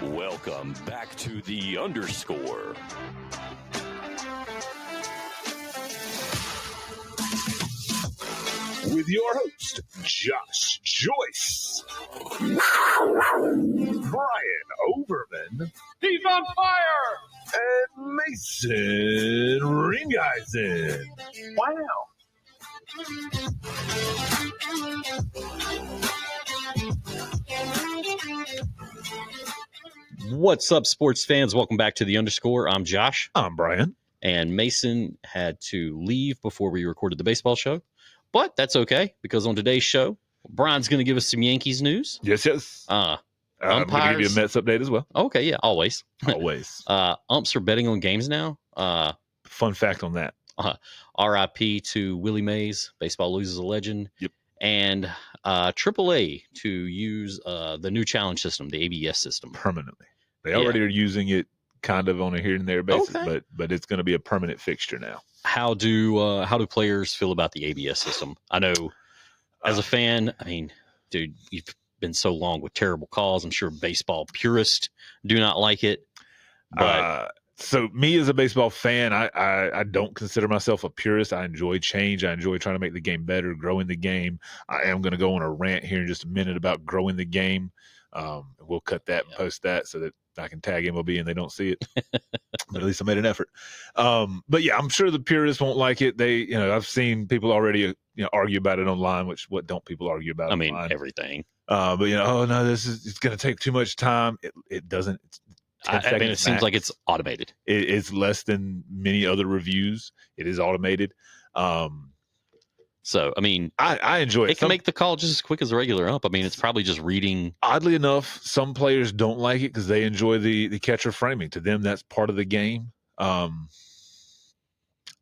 Welcome back to the Underscore. With your host, Josh Joyce, Bryan Overman, he's on fire, and Mason Ringeisen. Wow. What's up, sports fans? Welcome back to the Underscore. I'm Josh. I'm Bryan. And Mason had to leave before we recorded the baseball show. But that's okay, because on today's show, Brian's going to give us some Yankees news. Yes. I'm going to give you a Mets update as well. Okay, yeah, always. Always. Umps are betting on games now. Fun fact on that. RIP to Willie Mays. Baseball loses a legend. Yep. And AAA to use the new challenge system, the ABS system. Permanently. They already are using it kind of on a here and there basis, okay. but it's going to be a permanent fixture now. How do players feel about the ABS system? I know as a fan, I mean, dude, you've been so long with terrible calls. I'm sure baseball purists do not like it. But so me as a baseball fan, I don't consider myself a purist. I enjoy change. I enjoy trying to make the game better, growing the game. I am going to go on a rant here in just a minute about growing the game. We'll cut that and post that so that I can tag MLB and they don't see it. But at least I made an effort. But yeah, I'm sure the purists won't like it. I've seen people already, argue about it online. What don't people argue about? I mean, online? everything. But oh no, it's going to take too much time. It doesn't. It seems like it's automated. It's less than many other reviews. It is automated. So, I mean, I enjoy it. It can make the call just as quick as a regular ump. I mean, it's probably just reading. Oddly enough, some players don't like it because they enjoy the catcher framing. To them, that's part of the game. And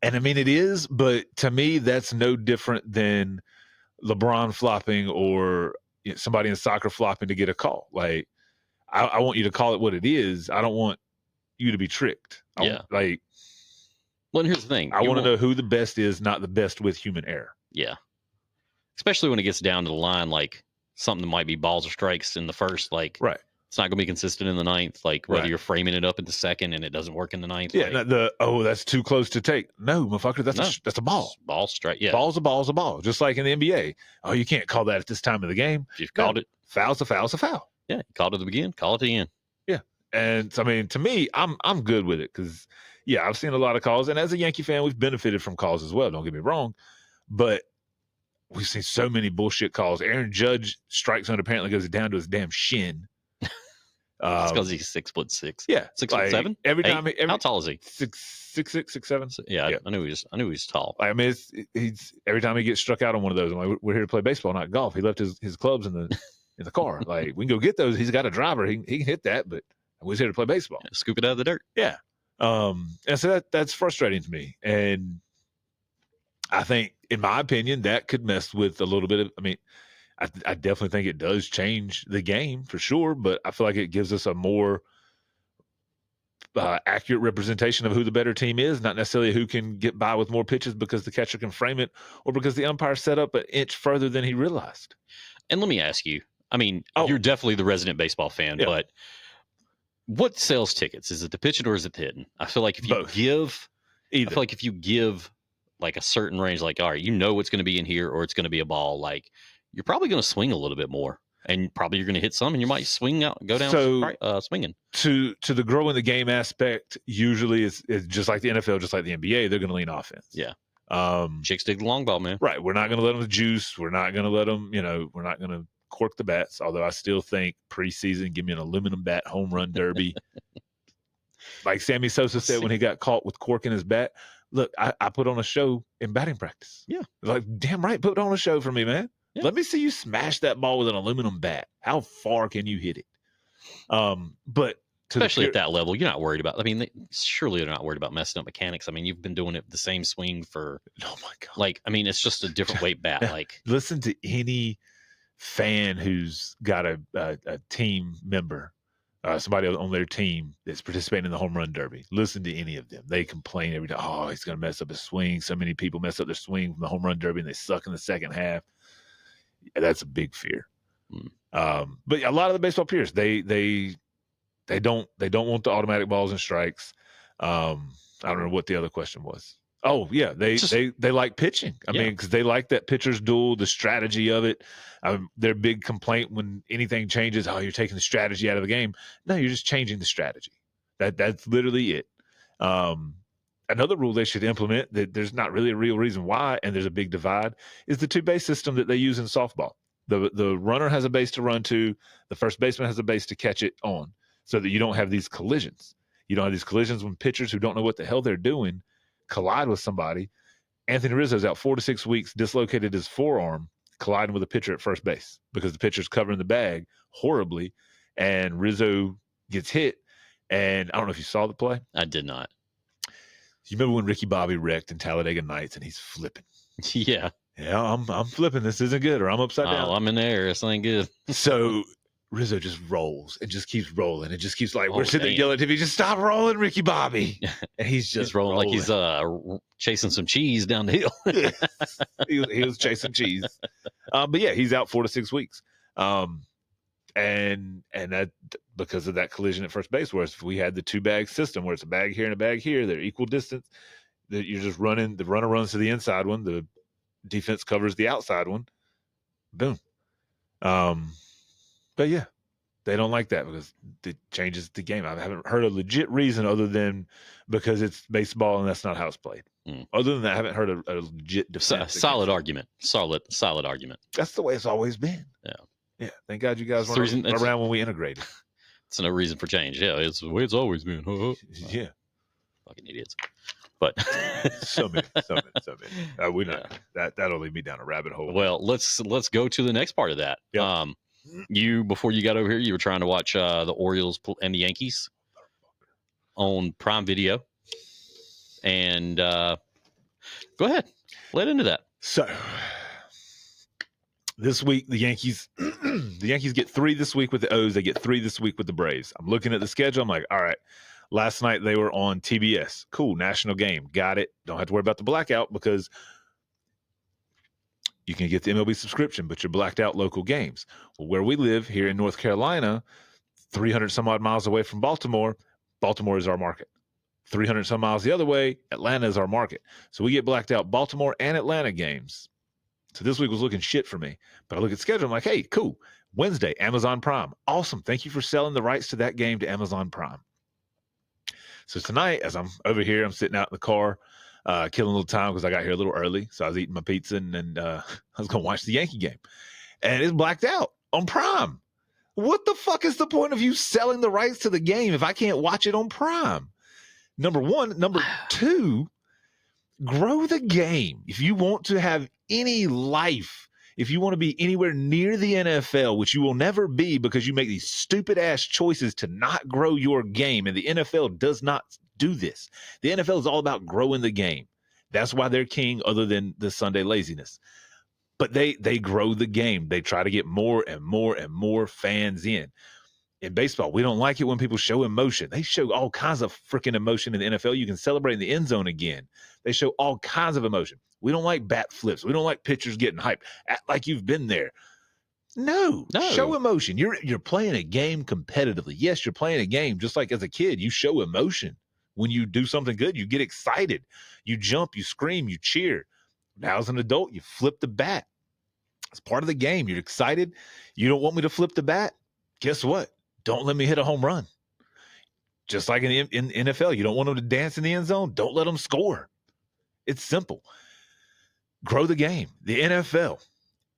I mean, it is, but to me, that's no different than LeBron flopping or somebody in soccer flopping to get a call. Like, I want you to call it what it is. I don't want you to be tricked. Well, and here's the thing. I want to know who the best is, not the best with human error. Yeah. Especially when it gets down to the line, like something that might be balls or strikes in the first, like right. It's not going to be consistent in the ninth, like whether you're framing it up in the second and it doesn't work in the ninth. Yeah, that's too close to take. No, motherfucker, that's a ball. Ball strike, yeah. Ball's a ball. Just like in the NBA. Oh, you can't call that at this time of the game. If you've called it. Foul's a foul. Yeah, called it at the beginning, call it at the end. Yeah. And I mean, to me, I'm good with it because, I've seen a lot of calls. And as a Yankee fan, we've benefited from calls as well. Don't get me wrong. But we've seen so many bullshit calls. Aaron Judge strike zone apparently goes down to his damn shin. It's because he's 6'6". Yeah, 6'7". Every time, how tall is he? 6'6", 6'7". Yeah, I knew he was tall. I mean, he's every time he gets struck out on one of those. I'm like, we're here to play baseball, not golf. He left his clubs in the car. Like, we can go get those. He's got a driver. He can hit that, but we're here to play baseball. Yeah, scoop it out of the dirt. Yeah. And so that's frustrating to me. And I think, in my opinion, that could mess with a little bit of. I mean, I definitely think it does change the game for sure, but I feel like it gives us a more accurate representation of who the better team is, not necessarily who can get by with more pitches because the catcher can frame it or because the umpire set up an inch further than he realized. And let me ask you, I mean, you're definitely the resident baseball fan, but what sells tickets? Is it the pitching or is it the hitting? I feel like if you give like a certain range, like, all right, what's going to be in here or it's going to be a ball, like, you're probably going to swing a little bit more, and probably you're going to hit some, and you might go down swinging. To the growing the game aspect, usually it's just like the NFL, just like the NBA. They're going to lean offense. Yeah. Chicks dig the long ball, man. Right. We're not going to let them juice. We're not going to let them. We're not going to cork the bats. Although I still think preseason, give me an aluminum bat home run derby, like Sammy Sosa said when he got caught with corking his bat. Look, I put on a show in batting practice. Yeah. Like, damn right, put on a show for me, man. Yeah. Let me see you smash that ball with an aluminum bat. How far can you hit it? But especially at that level, you're not worried about. I mean, surely they're not worried about messing up mechanics. I mean, you've been doing it the same swing for. Oh my god! Like, I mean, it's just a different weight bat. Like, listen to any fan who's got a team member, somebody on their team that's participating in the home run derby. Listen to any of them. They complain every day. Oh, he's going to mess up his swing. So many people mess up their swing from the home run derby and they suck in the second half. Yeah, that's a big fear. But a lot of the baseball players, they They don't want the automatic balls and strikes. I don't know what the other question was. Oh yeah, they like pitching. I mean, because they like that pitcher's duel, the strategy of it. Their big complaint when anything changes, oh, you're taking the strategy out of the game. No, you're just changing the strategy. That's literally it. Another rule they should implement that there's not really a real reason why, and there's a big divide, is the 2-base system that they use in softball. The runner has a base to run to, the first baseman has a base to catch it on, so that you don't have these collisions. You don't have these collisions when pitchers who don't know what the hell they're doing collide with somebody. Anthony Rizzo's out 4 to 6 weeks, dislocated his forearm, colliding with a pitcher at first base because the pitcher's covering the bag horribly, and Rizzo gets hit. And I don't know if you saw the play. I did not. You remember when Ricky Bobby wrecked in Talladega Nights and he's flipping? Yeah. Yeah, I'm flipping. This isn't good, or I'm upside down. Oh, I'm in the air. This ain't good. So Rizzo just rolls and just keeps rolling. It just keeps like, we're sitting there yelling at him, just stop rolling, Ricky Bobby. And he's just rolling like he's chasing some cheese down the hill. Yes. He was chasing cheese. But yeah, he's out 4 to 6 weeks. And that because of that collision at first base, whereas if we had the 2-bag system where it's a bag here and a bag here, they're equal distance, that you're just running, the runner runs to the inside one, the defense covers the outside one. Boom. But yeah, they don't like that because it changes the game. I haven't heard a legit reason other than because it's baseball and that's not how it's played. Other than that, I haven't heard a legit defense. Solid argument. Solid argument. That's the way it's always been. Yeah. Yeah. Thank God you guys weren't around when we integrated. It's no reason for change. Yeah, it's the way it's always been. Yeah. Fucking idiots. But so many. We not that'll lead me down a rabbit hole. Well, let's go to the next part of that. Yep. Before you got over here, you were trying to watch the Orioles and the Yankees on Prime Video, and go ahead, let into that. So this week the Yankees get 3 this week with the O's. They get 3 this week with the Braves. I'm looking at the schedule. I'm like, all right. Last night they were on TBS. Cool, national game. Got it. Don't have to worry about the blackout because you can get the MLB subscription, but you're blacked out local games. Well, where we live here in North Carolina, 300 some odd miles away from Baltimore is our market. 300 some miles the other way, Atlanta is our market. So we get blacked out Baltimore and Atlanta games. So this week was looking shit for me. But I look at the schedule, I'm like, hey, cool. Wednesday, Amazon Prime. Awesome. Thank you for selling the rights to that game to Amazon Prime. So tonight, as I'm over here, I'm sitting out in the car, killing a little time because I got here a little early. So I was eating my pizza and I was going to watch the Yankee game. And it's blacked out on Prime. What the fuck is the point of you selling the rights to the game if I can't watch it on Prime? Number one. Number two, grow the game. If you want to have any life, if you want to be anywhere near the NFL, which you will never be because you make these stupid ass choices to not grow your game, and the NFL does not do this. The NFL is all about growing the game. That's why they're king, other than the Sunday laziness. But they grow the game. They try to get more and more and more fans in. In baseball, we don't like it when people show emotion. They show all kinds of freaking emotion in the NFL. You can celebrate in the end zone again. They show all kinds of emotion. We don't like bat flips. We don't like pitchers getting hyped. Act like you've been there. No. Show emotion. You're playing a game competitively. Yes, you're playing a game just like as a kid. You show emotion. When you do something good, you get excited. You jump, you scream, you cheer. Now as an adult, you flip the bat. It's part of the game. You're excited. You don't want me to flip the bat? Guess what? Don't let me hit a home run. Just like in NFL, you don't want them to dance in the end zone? Don't let them score. It's simple. Grow the game. The NFL,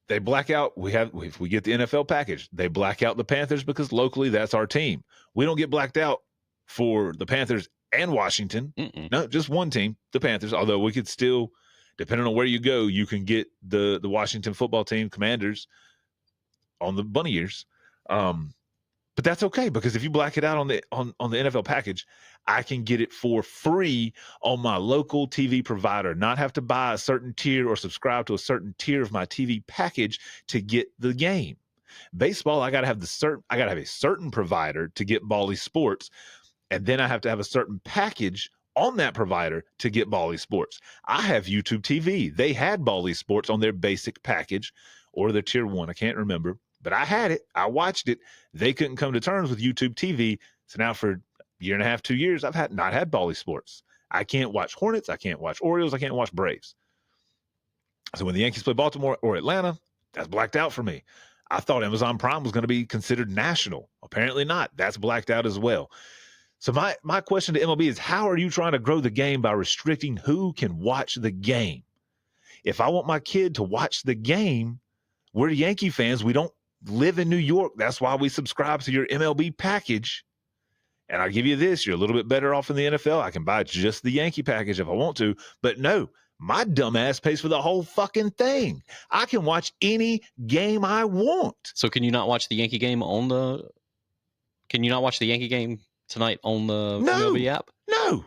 they black out. If we get the NFL package, they black out the Panthers because locally that's our team. We don't get blacked out for the Panthers and Washington. No, just one team, the Panthers, although we could still, depending on where you go, you can get the Washington football team Commanders on the bunny ears. But that's okay because if you black it out on the NFL package, I can get it for free on my local TV provider, not have to buy a certain tier or subscribe to a certain tier of my TV package to get the game. Baseball, I got to have a certain provider to get Bally Sports, and then I have to have a certain package on that provider to get Bally Sports. I have YouTube TV. They had Bally Sports on their basic package or their tier 1. I can't remember. but I had it. I watched it. They couldn't come to terms with YouTube TV. So now for a year and a half, 2 years, I've not had Bally Sports. I can't watch Hornets. I can't watch Orioles. I can't watch Braves. So when the Yankees play Baltimore or Atlanta, that's blacked out for me. I thought Amazon Prime was going to be considered national. Apparently not. That's blacked out as well. So my question to MLB is, how are you trying to grow the game by restricting who can watch the game? If I want my kid to watch the game, we're Yankee fans. We don't live in New York. That's why we subscribe to your MLB package. And I'll give you this. You're a little bit better off in the NFL. I can buy just the Yankee package if I want to. But no, my dumb ass pays for the whole fucking thing. I can watch any game I want. So can you not watch the Yankee game tonight on the MLB app? No.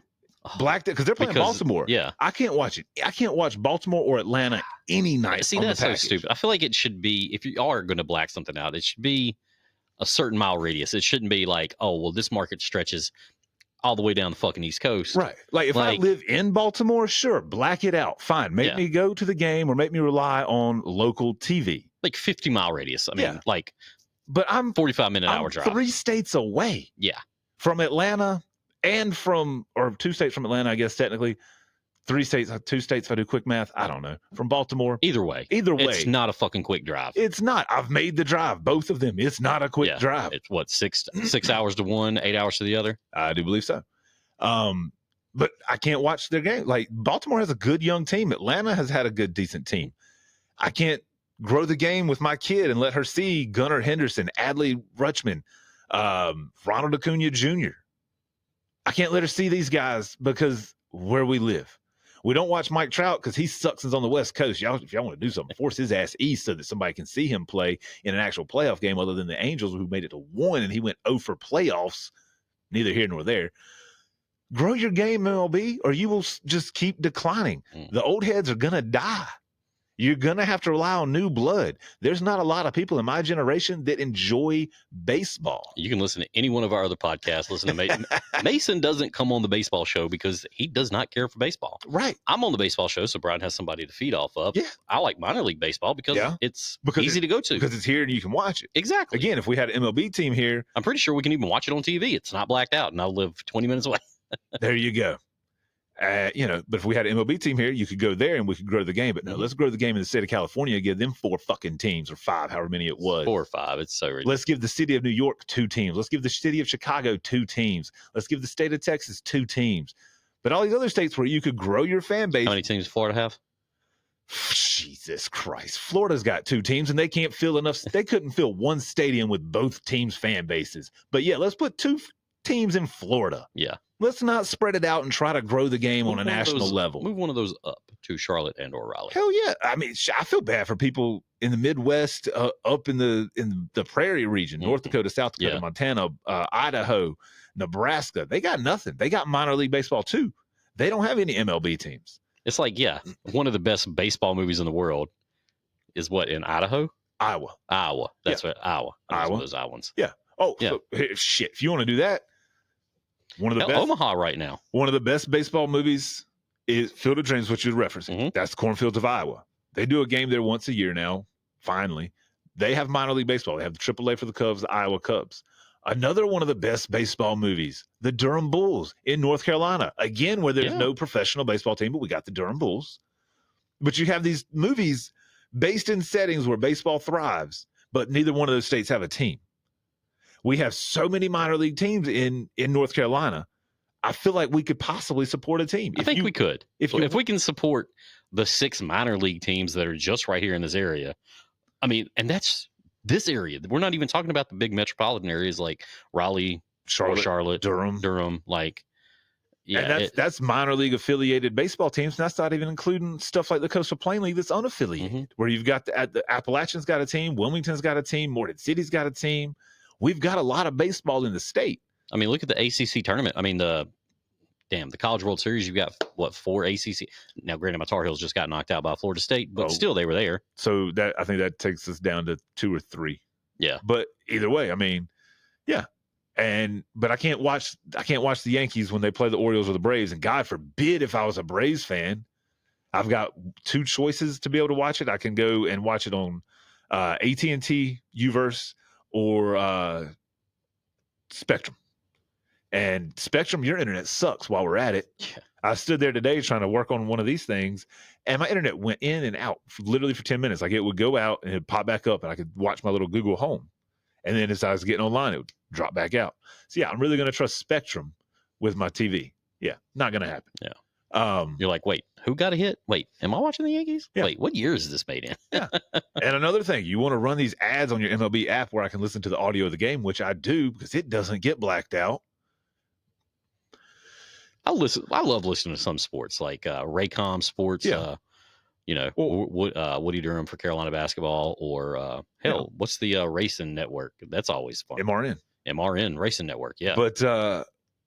Blacked it because they're playing Baltimore. Yeah. I can't watch it. I can't watch Baltimore or Atlanta any night. See, that's so stupid. I feel like it should be, if you are going to black something out, it should be a certain mile radius. It shouldn't be like, oh, well, this market stretches all the way down the fucking East Coast. Right. Like if I live in Baltimore, sure, black it out. Fine. Make me go to the game or make me rely on local TV. Like 50-mile radius. I mean, but I'm 45-minute hour drive. 3 states away. Yeah. From Atlanta and or 2 states from Atlanta, I guess technically. 3 states, 2 states if I do quick math. I don't know. From Baltimore. Either way. It's not a fucking quick drive. It's not. I've made the drive. Both of them. It's not a quick drive. It's what, 6 hours to one, 8 hours to the other? I do believe so. But I can't watch their game. Like Baltimore has a good young team. Atlanta has had a good, decent team. I can't grow the game with my kid and let her see Gunnar Henderson, Adley Rutschman, Ronald Acuna Jr. I can't let her see these guys because where we live. We don't watch Mike Trout because he sucks on the West Coast. If y'all want to do something, force his ass east so that somebody can see him play in an actual playoff game other than the Angels who made it to 1 and he went 0 for playoffs. Neither here nor there. Grow your game, MLB, or you will just keep declining. The old heads are going to die. You're going to have to rely on new blood. There's not a lot of people in my generation that enjoy baseball. You can listen to any one of our other podcasts. Listen to Mason. Mason doesn't come on the baseball show because he does not care for baseball. Right. I'm on the baseball show, so Brian has somebody to feed off of. Yeah. I like minor league baseball because it's easy to go to. Because it's here and you can watch it. Exactly. Again, if we had an MLB team here. I'm pretty sure we can even watch it on TV. It's not blacked out, and I'll live 20 minutes away. There you go. But if we had an MLB team here, you could go there and we could grow the game. But no, let's grow the game in the state of California. Give them 4 fucking teams or 5, however many it was. 4 or 5. It's so ridiculous. Let's give the city of New York 2 teams. Let's give the city of Chicago 2 teams. Let's give the state of Texas 2 teams. But all these other states where you could grow your fan base. How many teams does Florida have? Jesus Christ. Florida's got 2 teams and they can't fill enough. They couldn't fill 1 stadium with both teams' fan bases. But yeah, let's put 2 teams in Florida. Yeah. Let's not spread it out and try to grow the game on a national level. Move one of those up to Charlotte and or Raleigh. Hell yeah. I mean, I feel bad for people in the Midwest, up in the prairie region, North Dakota, South Dakota, Montana, Idaho, Nebraska. They got nothing. They got minor league baseball too. They don't have any MLB teams. It's like, one of the best baseball movies in the world is what, in Idaho? Iowa. That's right. Iowa. Iowa. Those Iowans. Yeah. Oh, yeah. So, shit. If you want to do that, one of the best. Omaha right now. One of the best baseball movies is Field of Dreams, which you're referencing. That's the Cornfields of Iowa. They do a game there once a year now, finally. They have minor league baseball. They have the AAA for the Cubs, the Iowa Cubs. Another one of the best baseball movies, the Durham Bulls in North Carolina. Again, where there's no professional baseball team, but we got the Durham Bulls. But you have these movies based in settings where baseball thrives, but neither one of those states have a team. We have so many minor league teams in North Carolina. I feel like we could possibly support a team. I think we could. If we can support the 6 minor league teams that are just right here in this area. I mean, and that's this area. We're not even talking about the big metropolitan areas like Raleigh, Charlotte, Durham. Like, and that's minor league affiliated baseball teams. And that's not even including stuff like the Coastal Plain League that's unaffiliated, where you've got the Appalachians got a team, Wilmington's got a team, Morehead City's got a team. We've got a lot of baseball in the state. I mean, look at the ACC tournament. I mean, the College World Series, you've got, 4 ACC. Now, granted, my Tar Heels just got knocked out by Florida State, but still they were there. So I think that takes us down to 2 or 3. Yeah. But either way, I mean, yeah. But I can't watch the Yankees when they play the Orioles or the Braves. And God forbid if I was a Braves fan, I've got 2 choices to be able to watch it. I can go and watch it on AT&T, Uverse, or Spectrum. And Spectrum, your internet sucks while we're at it. Yeah. I stood there today trying to work on one of these things, and my internet went in and out literally for 10 minutes. Like, it would go out and it'd pop back up, and I could watch my little Google Home. And then as I was getting online, it would drop back out. So, yeah, I'm really going to trust Spectrum with my TV. Yeah, not going to happen. Yeah. You're like, wait, who got a hit? Wait, am I watching the Yankees? Yeah. Wait, what year is this made in? Yeah. And another thing, you want to run these ads on your MLB app where I can listen to the audio of the game, which I do because it doesn't get blacked out. I love listening to some sports like Raycom Sports. Yeah. Woody Durham for Carolina basketball, or what's the racing network? That's always fun. MRN Racing Network. Yeah. But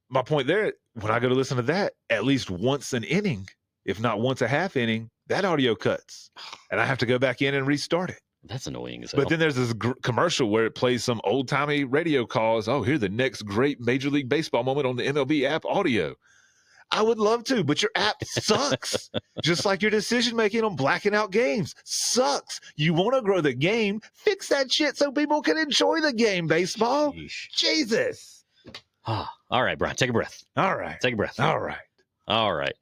my point there, when I go to listen to that, at least once an inning, if not once a half inning, that audio cuts, and I have to go back in and restart it. That's annoying as hell. But then there's this commercial where it plays some old timey radio calls. Oh, here's the next great Major League Baseball moment on the MLB app audio. I would love to, but your app sucks. Just like your decision making on blacking out games sucks. You want to grow the game, fix that shit so people can enjoy the game, baseball. Sheesh. Jesus. All right, Brian, take a breath. All right. Take a breath. All right. All right.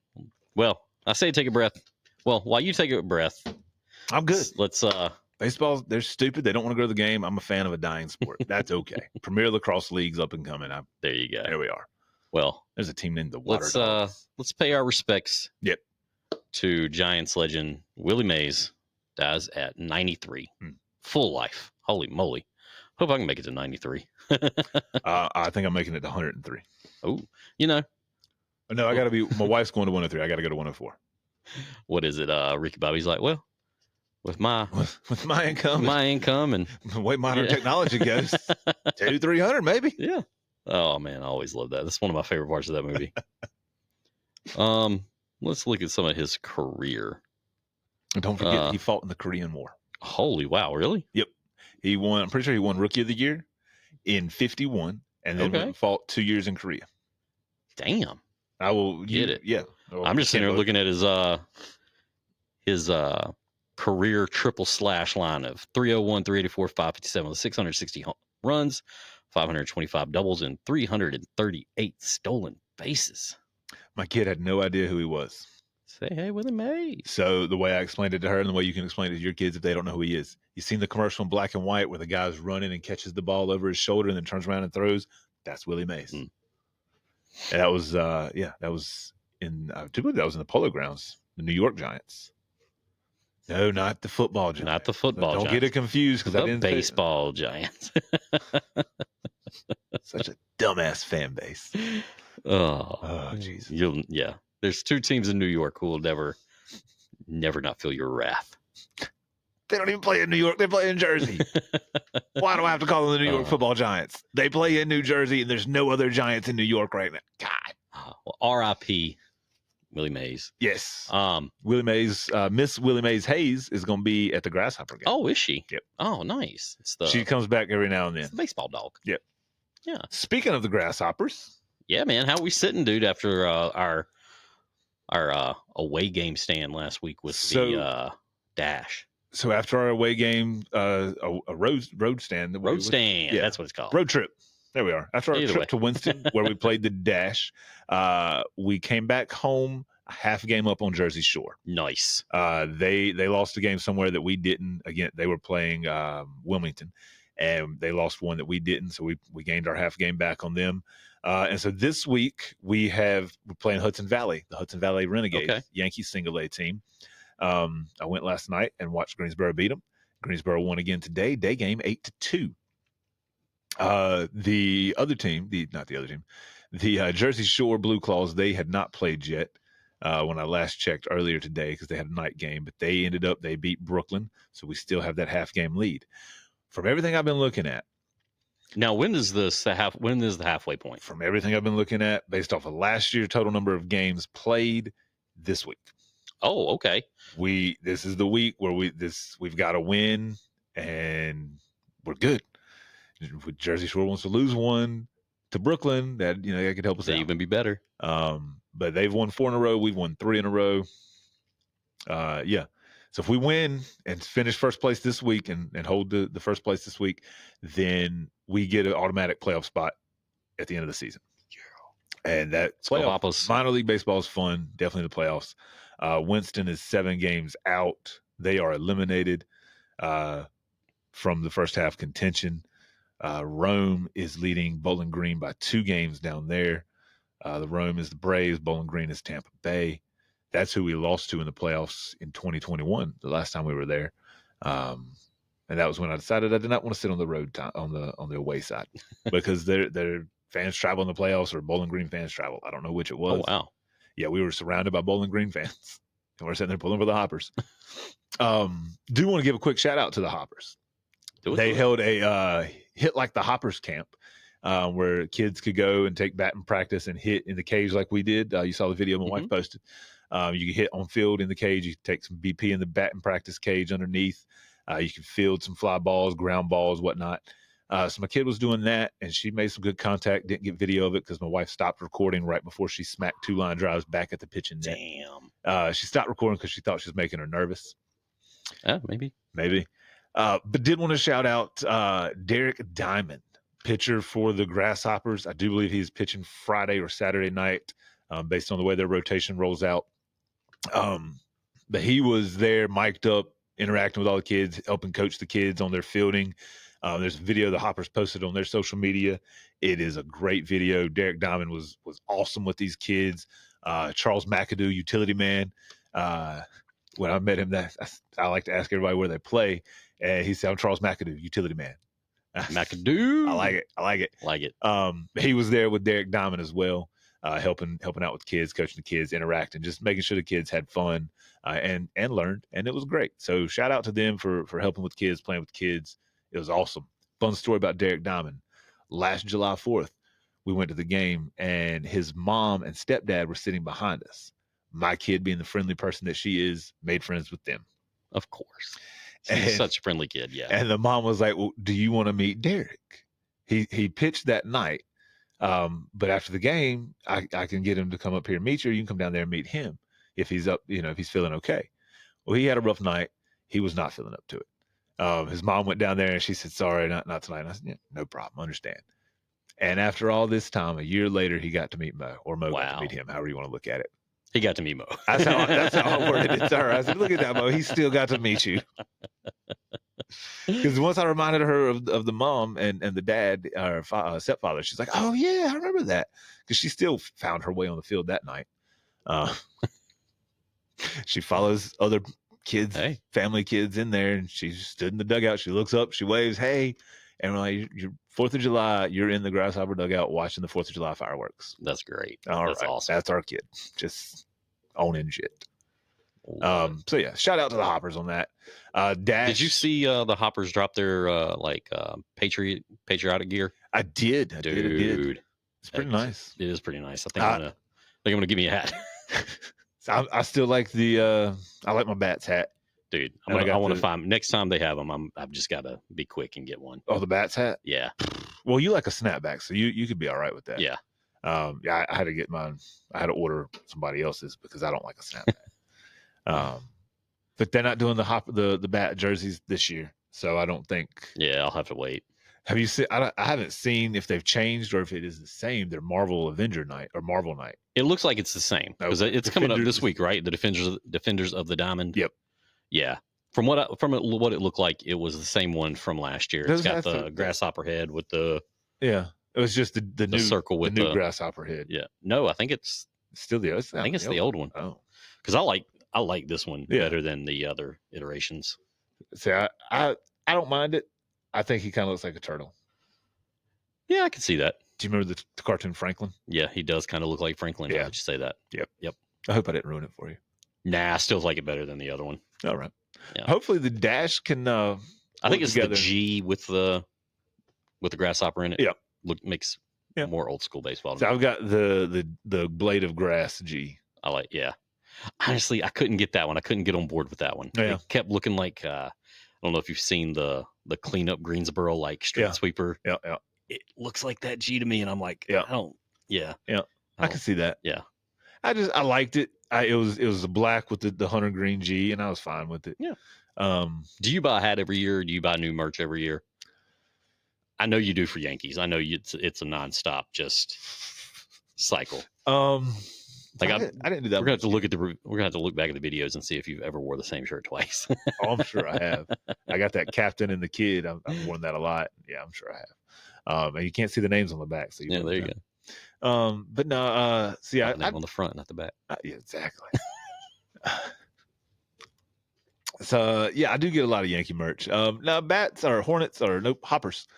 Well, I say take a breath. Well, while you take a breath, I'm good. Let's Baseball, they're stupid. They don't want to grow the game. I'm a fan of a dying sport. That's okay. Premier Lacrosse League's up and coming. There you go. There we are. Well, there's a team named the Water Dogs. Let's pay our respects. Yep. To Giants legend Willie Mays, dies at 93. Full life. Holy moly. Hope I can make it to 93. I think I'm making it to 103. Oh, No, I got to be. My wife's going to 103. I got to go to 104. What is it? Ricky Bobby's like, well, with my income and the way modern technology goes, 200-300 maybe. Yeah. Oh man, I always love that. That's one of my favorite parts of that movie. Let's look at some of his career. And don't forget, he fought in the Korean War. Holy wow, really? Yep. He won. I'm pretty sure he won Rookie of the Year in 1951, and then went and fought 2 years in Korea. Damn. I will get it. Yeah. I'm just sitting there looking at his career triple slash line of 301, 384, 557 with 660 runs, 525 doubles, and 338 stolen bases. My kid had no idea who he was. Say hey, Willie Mays. So the way I explained it to her, and the way you can explain it to your kids if they don't know who he is, you seen the commercial in black and white where the guy's running and catches the ball over his shoulder and then turns around and throws? That's Willie Mays. And that was that was in I believe that was in the Polo Grounds, the New York Giants. No, not the football Giants. Not the football Don't Giants. get it confused because I didn't baseball Giants. Such a dumbass fan base. Oh, Jesus. Yeah. There's two teams in New York who will never not feel your wrath. They don't even play in New York. They play in Jersey. Why do I have to call them the New York Football Giants? They play in New Jersey, and there's no other Giants in New York right now. God. Well, R.I.P. Willie Mays. Yes. Willie Mays, Miss Willie Mays Hayes is going to be at the Grasshopper game. Oh, is she? Yep. Oh, nice. She comes back every now and then. It's the baseball dog. Yep. Yeah. Speaking of the Grasshoppers. Yeah, man. How we sitting, dude, after our away game stand last week with the Dash? So after our away game, a road stand. Yeah, that's what it's called. Road trip. There we are. After our trip to Winston, where we played the Dash, we came back home a half game up on Jersey Shore. Nice. They lost a game somewhere that we didn't. Again, they were playing Wilmington, and they lost one that we didn't. So we gained our half game back on them. And so this week we're playing Hudson Valley, the Hudson Valley Renegades, Yankees single A team. I went last night and watched Greensboro beat them. Greensboro won again today. Day game 8-2. The Jersey Shore Blue Claws, they had not played yet when I last checked earlier today because they had a night game, but they beat Brooklyn, so we still have that half game lead. From everything I've been looking at. Now, when is the halfway point? From everything I've been looking at, based off of last year's total number of games played, this week. Oh, okay. This is the week where we've got to win and we're good. Jersey Shore wants to lose one to Brooklyn, that could help us out. Even be better. But they've won 4 in a row. We've won 3 in a row. Yeah. So if we win and finish first place this week and hold the first place this week, then we get an automatic playoff spot at the end of the season. And that playoff, minor league baseball is fun. Definitely the playoffs. Winston is 7 games out. They are eliminated from the first half contention. Rome is leading Bowling Green by 2 games down there. The Rome is the Braves. Bowling Green is Tampa Bay. That's who we lost to in the playoffs in 2021, the last time we were there. And that was when I decided I did not want to sit on the road on the away side because they're fans travel in the playoffs or Bowling Green fans travel. I don't know which it was. Oh, wow. Yeah, we were surrounded by Bowling Green fans. And we're sitting there pulling for the Hoppers. Do want to give a quick shout out to the Hoppers. They held a hit like the Hoppers camp where kids could go and take batting practice and hit in the cage like we did. You saw the video my wife posted. You can hit on field in the cage. You can take some BP in the batting practice cage underneath. You can field some fly balls, ground balls, whatnot. So my kid was doing that, and she made some good contact. Didn't get video of it because my wife stopped recording right before she smacked 2 line drives back at the pitching net. Damn. She stopped recording because she thought she was making her nervous. Maybe. But did want to shout out Derek Diamond, pitcher for the Grasshoppers. I do believe he's pitching Friday or Saturday night based on the way their rotation rolls out. But he was there, mic'd up, interacting with all the kids, helping coach the kids on their fielding. There's a video the Hoppers posted on their social media. It is a great video. Derek Diamond was awesome with these kids. Charles McAdoo, utility man. When I met him, I like to ask everybody where they play. And he said, I'm Charles McAdoo, utility man. McAdoo. I like it. He was there with Derek Diamond as well, helping out with kids, coaching the kids, interacting, just making sure the kids had fun and learned. And it was great. So shout out to them for helping with kids, playing with kids. It was awesome. Fun story about Derek Diamond. Last July 4th, we went to the game, and his mom and stepdad were sitting behind us. My kid, being the friendly person that she is, made friends with them. Of course. She's such a friendly kid, yeah. And the mom was like, well, do you want to meet Derek? He pitched that night, but after the game, I can get him to come up here and meet you, or you can come down there and meet him if he's up, if he's feeling okay. Well, he had a rough night. He was not feeling up to it. His mom went down there and she said, sorry, not tonight. And I said, yeah, no problem. Understand. And after all this time, a year later, he got to meet Mo, or Mo got to meet him, however you want to look at it. He got to meet Mo. That's how I worded it to her. I said, look at that, Mo. He still got to meet you. Because once I reminded her of the mom and the dad, or stepfather, she's like, oh, yeah, I remember that. Because she still found her way on the field that night. She follows other kids, family kids in there, and she stood in the dugout. She looks up, she waves, hey, and we're like, you're 4th of July, you're in the Grasshopper dugout watching the 4th of July fireworks. That's great. That's awesome. That's our kid, just owning shit. So yeah, shout out to the Hoppers on that. Dash, did you see the Hoppers drop their patriotic gear? I did. Dude, it's pretty nice. It is pretty nice. I think I'm gonna give me a hat. I still like I like my Bats hat, dude. I want to find next time they have them. I've just got to be quick and get one. Oh, the Bats hat. Yeah. Well, you like a snapback, so you could be all right with that. Yeah. I had to get mine. I had to order somebody else's because I don't like a snapback. But they're not doing the Bat jerseys this year, so I don't think. Yeah, I'll have to wait. Have you seen? I haven't seen if they've changed or if it is the same. Their Marvel Avenger night or Marvel night. It looks like it's the same because it's coming up this week, right? The Defenders of the Diamond. Yep. Yeah. From what it looked like, it was the same one from last year. It's got the grasshopper head with the. Yeah, it was just the new circle with the new grasshopper head. Yeah. No, I think it's still the. I think it's the old one. Oh, because I like this one better than the other iterations. See, I don't mind it. I think he kind of looks like a turtle. Yeah, I can see that. Do you remember the cartoon Franklin? Yeah, he does kind of look like Franklin. Yeah, would you say that? Yep. I hope I didn't ruin it for you. Nah, I still like it better than the other one. All right. Yeah. Hopefully the dash can. I think it's together. The G with the grasshopper in it. Yeah, makes more old school baseball. So I've got the blade of grass G. I like. Yeah. Honestly, I couldn't get that one. I couldn't get on board with that one. Yeah. It kept looking like I don't know if you've seen the cleanup Greensboro like street sweeper. Yeah. It looks like that G to me, and I'm like, I don't. Yeah. I can see that. Yeah. I liked it. It was the black with the hunter green G, and I was fine with it. Yeah. Do you buy a hat every year? Or do you buy new merch every year? I know you do for Yankees. I know it's a nonstop just cycle. Like I didn't do that. We're gonna have to look at we're gonna have to look back at the videos and see if you've ever wore the same shirt twice. Oh, I'm sure I have. I got that captain and the kid. I've worn that a lot. Yeah, I'm sure I have. And you can't see the names on the back, so Yeah, there you go. But no, see, I on the front, not the back. Yeah, exactly. So yeah, I do get a lot of Yankee merch. Now bats or Hornets or nope hoppers.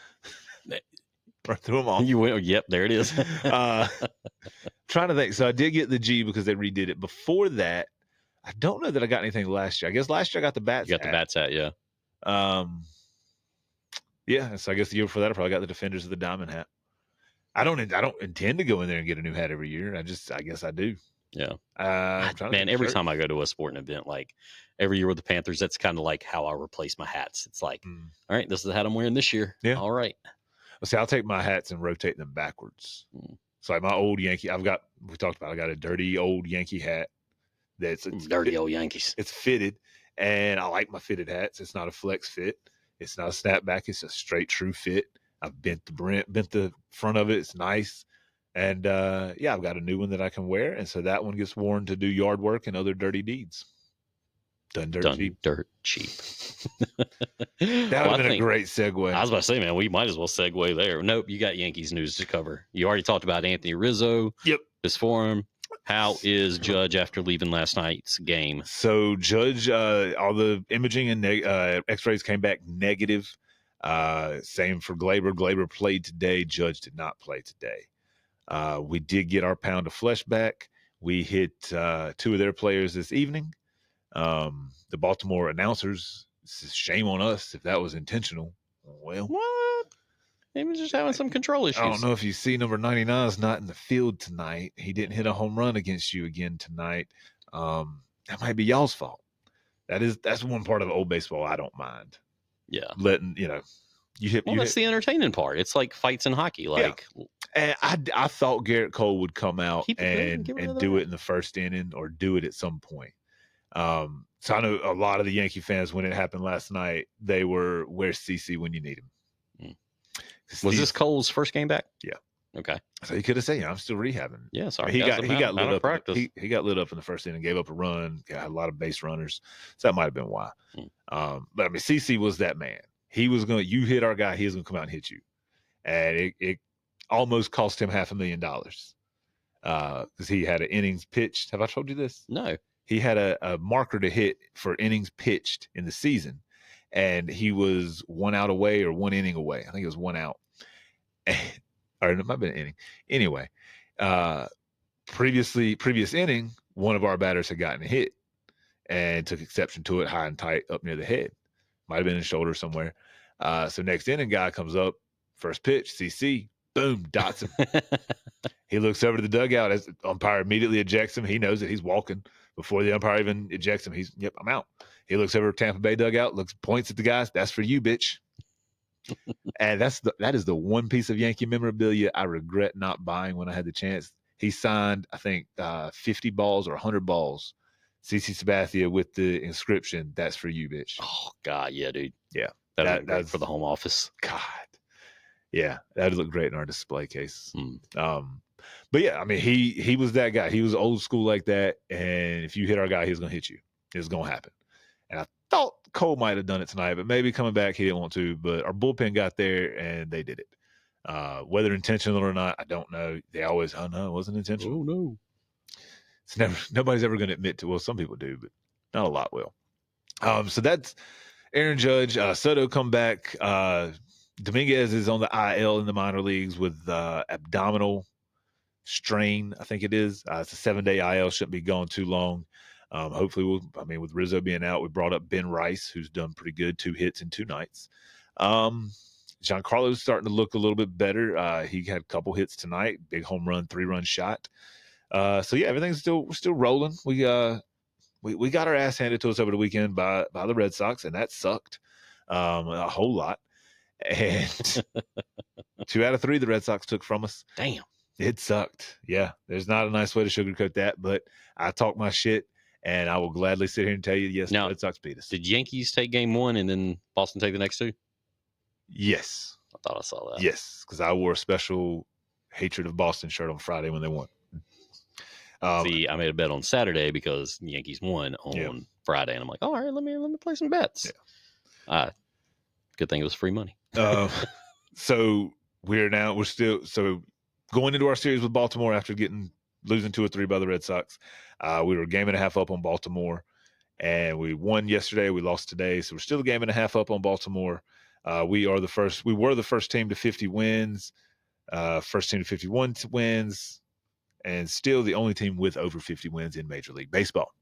Right through them all. You went. Yep, there it is. Trying to think. So I did get the G because they redid it. Before that, I don't know that I got anything last year. I guess last year I got the bats. You got the bats hat, yeah. Yeah. So I guess the year before that I probably got the Defenders of the Diamond hat. I don't intend to go in there and get a new hat every year. I guess I do. Yeah. Man, every time I go to a sporting event, like every year with the Panthers, that's kind of like how I replace my hats. It's like, all right, this is the hat I'm wearing this year. Yeah. All right. Well, see, I'll take my hats and rotate them backwards. So like my old Yankee, I got a dirty old Yankee hat. It's dirty old Yankees. It's fitted, and I like my fitted hats. It's not a flex fit. It's not a snapback. It's a straight true fit. I've bent the front of it. It's nice. And yeah, I've got a new one that I can wear. And so that one gets worn to do yard work and other dirty deeds. Done dirt cheap. That would have been a great segue. I was about to say, man, we might as well segue there. Nope, you got Yankees news to cover. You already talked about Anthony Rizzo. Yep. His form. How is Judge after leaving last night's game? So Judge, all the imaging and x-rays came back negative. Same for Glaber. Glaber played today. Judge did not play today. We did get our pound of flesh back. We hit 2 of their players this evening. The Baltimore announcers, shame on us if that was intentional. Well, what? Maybe just having some control issues. I don't know if you see number 99 is not in the field tonight. He didn't hit a home run against you again tonight. That might be y'all's fault. That's one part of old baseball I don't mind. Yeah, letting you hit. Well, that's the entertaining part. It's like fights in hockey. Like, and I thought Garrett Cole would come out and do it in the first inning or do it at some point. So I know a lot of the Yankee fans, when it happened last night, they were, where's CC when you need him? Was this Cole's first game back? Yeah. Okay. So he could have said, I'm still rehabbing. Yeah, sorry. He got lit up. He got lit up in the first inning, gave up a run, got a lot of base runners. So that might have been why. But I mean, CC was that man. He was you hit our guy, he was going to come out and hit you. And it almost cost him $500,000 because he had an innings pitched. Have I told you this? No. He had a marker to hit for innings pitched in the season, and he was 1 out away or 1 inning away. I think it was 1 out. Or it might have been an inning. Anyway, previous inning, one of our batters had gotten hit and took exception to it, high and tight up near the head. Might have been in the shoulder somewhere. So next inning, guy comes up, first pitch, CC, boom, dots him. He looks over to the dugout as the umpire immediately ejects him. He knows that he's walking before the umpire even ejects him. Yep, I'm out. He looks over Tampa Bay dugout, points at the guys. That's for you, bitch. And that is the one piece of Yankee memorabilia I regret not buying when I had the chance. He signed, I think, 50 balls or 100 balls. CC Sabathia with the inscription, "That's for you, bitch." Oh God, yeah, dude. Yeah, that's for the home office. God, yeah, that'd look great in our display case. But yeah, I mean, he was that guy. He was old school like that. And if you hit our guy, he was gonna hit you. It was gonna happen. And I thought Cole might have done it tonight, but maybe coming back he didn't want to. But our bullpen got there and they did it. Whether intentional or not, I don't know. They always, oh no, it wasn't intentional. Oh no. It's nobody's ever going to admit to. Well, some people do, but not a lot will. So that's Aaron Judge. Soto come back. Dominguez is on the IL in the minor leagues with abdominal strain, I think it is. It's a 7-day IL, shouldn't be gone too long. Hopefully, with Rizzo being out, we brought up Ben Rice, who's done pretty good, 2 hits in 2 nights. Giancarlo's starting to look a little bit better. He had a couple hits tonight, big home run, 3-run shot. So yeah, everything's still rolling. We got our ass handed to us over the weekend by the Red Sox, and that sucked a whole lot. And 2 out of 3 the Red Sox took from us. Damn. It sucked. Yeah, there's not a nice way to sugarcoat that, but I talk my shit, and I will gladly sit here and tell you, yes, Now, the Red Sox beat us. Did Yankees take game one and then Boston take the next two? Yes. I thought I saw that. Yes, because I wore a special hatred of Boston shirt on Friday when they won. See, I made a bet on Saturday because the Yankees won on Friday, and I'm like, all right, let me play some bets. Yeah. Good thing it was free money. So we're still going into our series with Baltimore after losing 2-3 by the Red Sox. We were a game and a half up on Baltimore, and we won yesterday. We lost today, so we're still a game and a half up on Baltimore. We were the first team to 50 wins, first team to 51 wins, and still the only team with over 50 wins in Major League Baseball.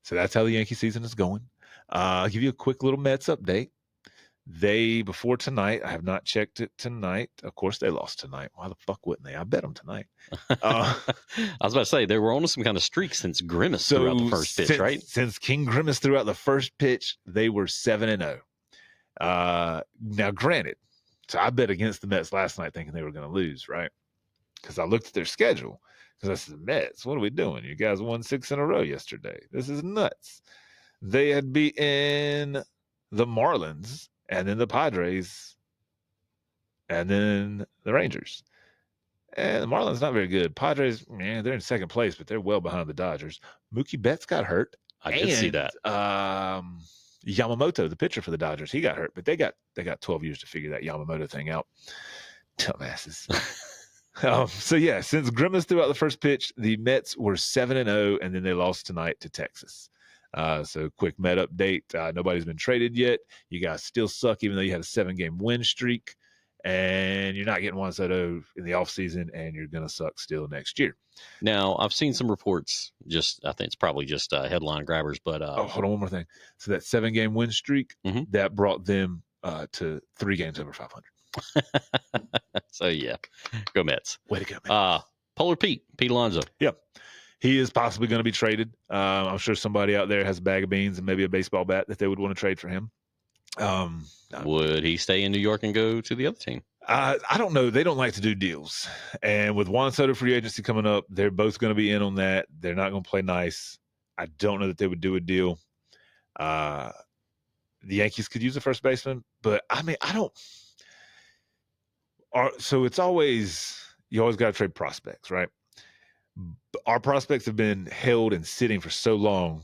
So that's how the Yankee season is going. I'll give you a quick little Mets update. Before tonight, I have not checked it tonight. Of course, they lost tonight. Why the fuck wouldn't they? I bet them tonight. I was about to say, they were on some kind of streak since Grimace threw out the first pitch, right? Since King Grimace threw out the first pitch, they were 7-0. Now, granted, so I bet against the Mets last night thinking they were going to lose, right? Because I looked at their schedule. Because I said, Mets, what are we doing? You guys won 6 in a row yesterday. This is nuts. They had beaten the Marlins, and then the Padres, and then the Rangers. And the Marlins not very good. Padres, man, they're in second place, but they're well behind the Dodgers. Mookie Betts got hurt. I did see that. Yamamoto, the pitcher for the Dodgers, he got hurt, but they got 12 years to figure that Yamamoto thing out. Dumbasses. So yeah, since Grimace threw out the first pitch, the Mets were 7-0, and then they lost tonight to Texas. So quick Met update. Nobody's been traded yet. You guys still suck, even though you had a 7-game win streak, and you're not getting Juan Soto in the offseason, and you're going to suck still next year. Now, I've seen some reports, I think it's probably just headline grabbers, but... hold on, one more thing. So that 7-game win streak, that brought them to 3 games over 500. So, yeah. Go Mets. Way to go, Mets. Polar Pete Alonso. Yep. He is possibly going to be traded. I'm sure somebody out there has a bag of beans and maybe a baseball bat that they would want to trade for him. Would he stay in New York and go to the other team? I don't know. They don't like to do deals. And with Juan Soto free agency coming up, they're both going to be in on that. They're not going to play nice. I don't know that they would do a deal. The Yankees could use a first baseman, but I mean, I don't. So it's you always got to trade prospects, right? Our prospects have been held and sitting for so long.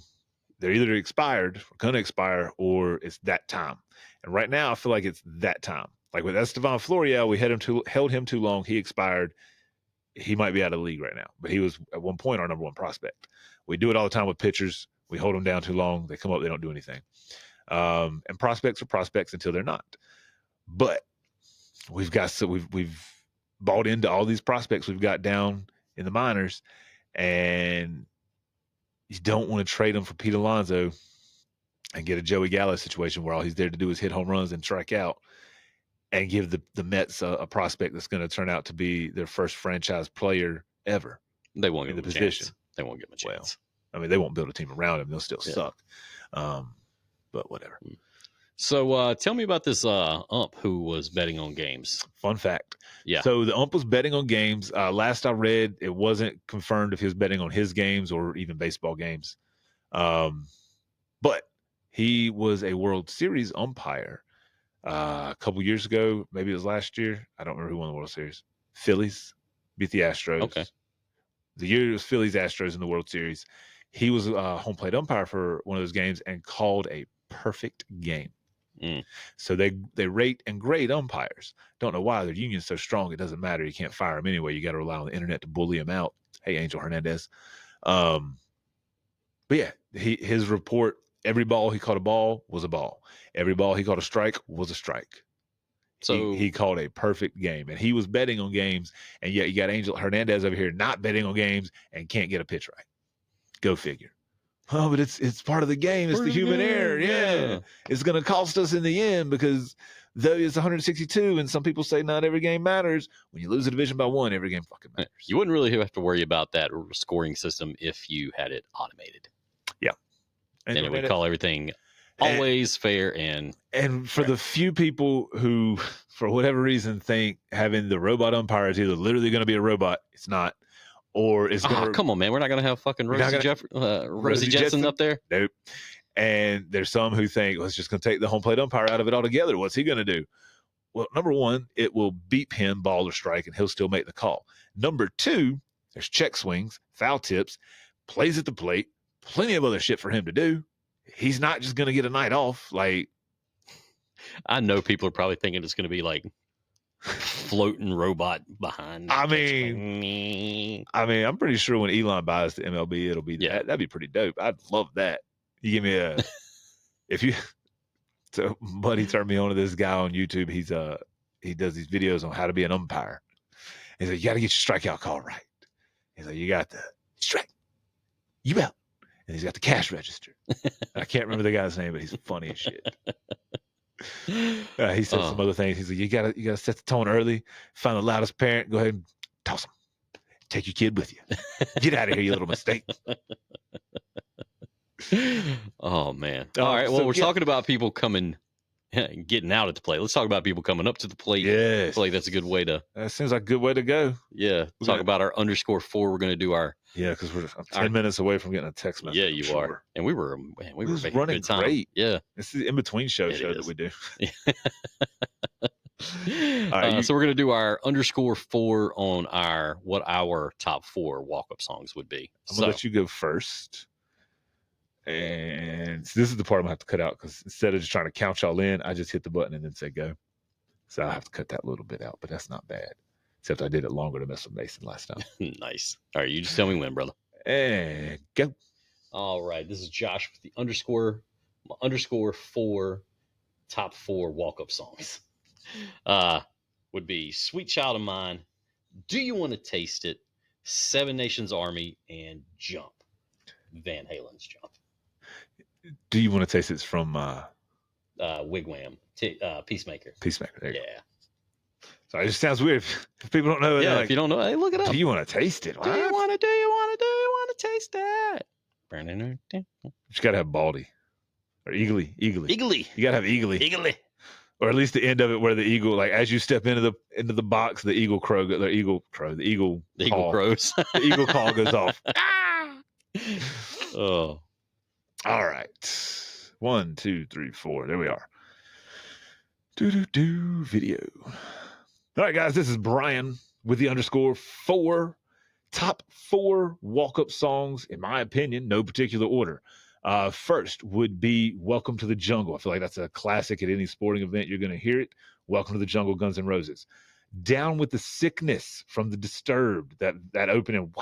They're either expired, or going to expire, or it's that time. And right now, I feel like it's that time. Like with Estevan Florial, we held him too long. He expired. He might be out of the league right now, but he was at one point our number one prospect. We do it all the time with pitchers. We hold them down too long. They come up, they don't do anything. And prospects are prospects until they're not. But we've bought into all these prospects we've got down in the minors, and you don't want to trade them for Pete Alonso and get a Joey Gallo situation where all he's there to do is hit home runs and strike out, and give the Mets a prospect that's going to turn out to be their first franchise player ever. They won't in get the a position. Chance. They won't get a chance. Well, I mean, they won't build a team around him. They'll still suck. But whatever. So tell me about this ump who was betting on games. Fun fact. Yeah. So the ump was betting on games. Last I read, it wasn't confirmed if he was betting on his games or even baseball games. But he was a World Series umpire a couple years ago. Maybe it was last year. I don't remember who won the World Series. Phillies beat the Astros. Okay. The year it was Phillies Astros in the World Series. He was a home plate umpire for one of those games and called a perfect game. So they rate and grade umpires. Don't know why their union's so strong. It doesn't matter. You can't fire them anyway. You got to rely on the internet to bully him out. Hey, Angel Hernandez. But yeah, his report, every ball he caught a ball was a ball. Every ball he caught a strike was a strike. So he called a perfect game, and he was betting on games, and yet you got Angel Hernandez over here not betting on games and can't get a pitch right. Go figure. Oh, but it's part of the game. It's the human error. Yeah. It's going to cost us in the end because though it's 162 and some people say not every game matters, when you lose a division by 1, every game fucking matters. You wouldn't really have to worry about that scoring system if you had it automated. Yeah. And it would call everything always fair. And for the few people who, for whatever reason, think having the robot umpire is either literally going to be a robot, it's not, or it's going to. Come on, man. We're not going to have fucking Rosie Jetson up there. Nope. And there's some who think, well, it's just going to take the home plate umpire out of it altogether. What's he going to do? Well, number one, it will beep him ball or strike, and he'll still make the call. Number two, there's check swings, foul tips, plays at the plate, plenty of other shit for him to do. He's not just going to get a night off. Like, I know people are probably thinking it's going to be like floating robot behind. I mean, I'm pretty sure when Elon buys the MLB, it'll be that. That'd be pretty dope. I'd love that. You give me so buddy turned me on to this guy on YouTube. He does these videos on how to be an umpire. He's like, you got to get your strikeout call right. He's like, you got the strike, you out, and he's got the cash register. I can't remember the guy's name, but he's funny as shit. He said some other things. He's like, you gotta set the tone early. Find the loudest parent. Go ahead and toss him. Take your kid with you. Get out of here, you little mistake. Oh man! All right. Well, we're talking about people getting out at the plate. Let's talk about people coming up to the plate. Yes, I feel like that's a good way to. That seems like a good way to go. Yeah. Talk about our _4. We're going to do our. Yeah, because we're 10 minutes away from getting a text message. Yeah, you are. And we were making running good time. Great. Yeah. It's the in between show that we do. All right, so we're going to do our _4 on what our top 4 walk-up songs would be. I'm going to let you go first. And this is the part I'm going to have to cut out because instead of just trying to count y'all in, I just hit the button and then say go. So I have to cut that little bit out, but that's not bad. Except I did it longer to mess with Mason last time. Nice. All right, you just tell me when, brother. And go. All right, this is Josh with the _4 top 4 walk-up songs. Would be Sweet Child of Mine, Do You Want to Taste It, Seven Nations Army, and Jump. Van Halen's Jump. Do You Want to Taste It's from Wigwam, Peacemaker. Peacemaker, there you go. So it just sounds weird if people don't know it. Yeah, if you don't know, hey, look it up. Do you want to taste it? What? Do you want to taste it? You just got to have Baldy. Or Eagly. You got to have Eagly. Or at least the end of it where the eagle, like as you step into the box, the eagle crows. The eagle call goes off. Oh. All right. 1, 2, 3, 4. There we are. Video. All right, guys, this is Bryan with the _4. Top 4 walk-up songs, in my opinion, no particular order. First would be Welcome to the Jungle. I feel like that's a classic at any sporting event. You're going to hear it. Welcome to the Jungle, Guns N' Roses. Down with the Sickness from the Disturbed. That opening,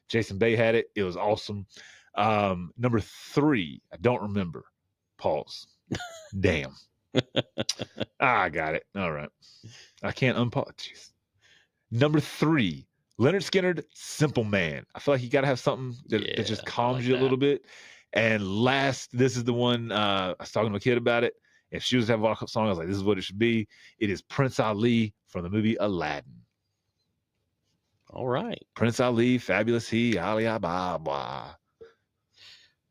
Jason Bay had it. It was awesome. Number 3, I don't remember. Pause. Damn. I got it. All right. I can't unpause. Jeez. Number 3, Leonard Skinner, Simple Man. I feel like you got to have something that just calms you a little bit. And last, this is the one I was talking to a kid about it. If she was to have a walk-up song, I was like, this is what it should be. It is Prince Ali from the movie Aladdin. All right. Prince Ali, Fabulous He, Ali Ababa.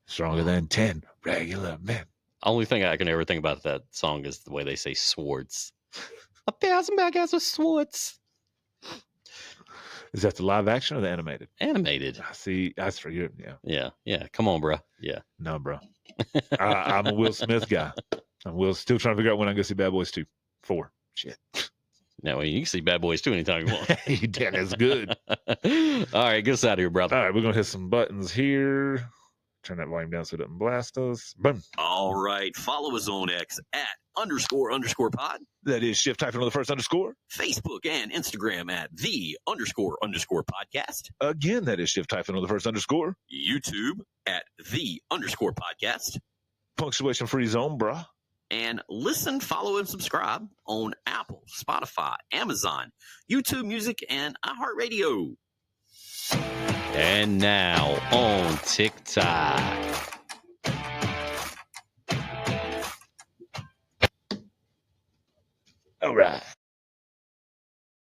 Stronger than 10 regular men. Only thing I can ever think about that song is the way they say swords. 1,000 bad guys with swords. Is that the live action or the animated? Animated. I see. That's for you. Yeah. Yeah. Come on, bro. Yeah. No, bro. I'm a Will Smith guy. Still trying to figure out when I go see Bad Boys 2. 4. Shit. No, you can see Bad Boys 2 anytime you want. Damn, that's good. All right, get us out of here, brother. All right, we're going to hit some buttons here. Turn that volume down so it doesn't blast us. Boom. All right. Follow us on X at __pod. That is shift hyphen on the first underscore. Facebook and Instagram at the __podcast. Again, that is shift hyphen on the first underscore. YouTube at the _podcast. Punctuation free zone, bruh. And listen, follow, and subscribe on Apple, Spotify, Amazon, YouTube Music, and iHeartRadio. And now on TikTok. All right.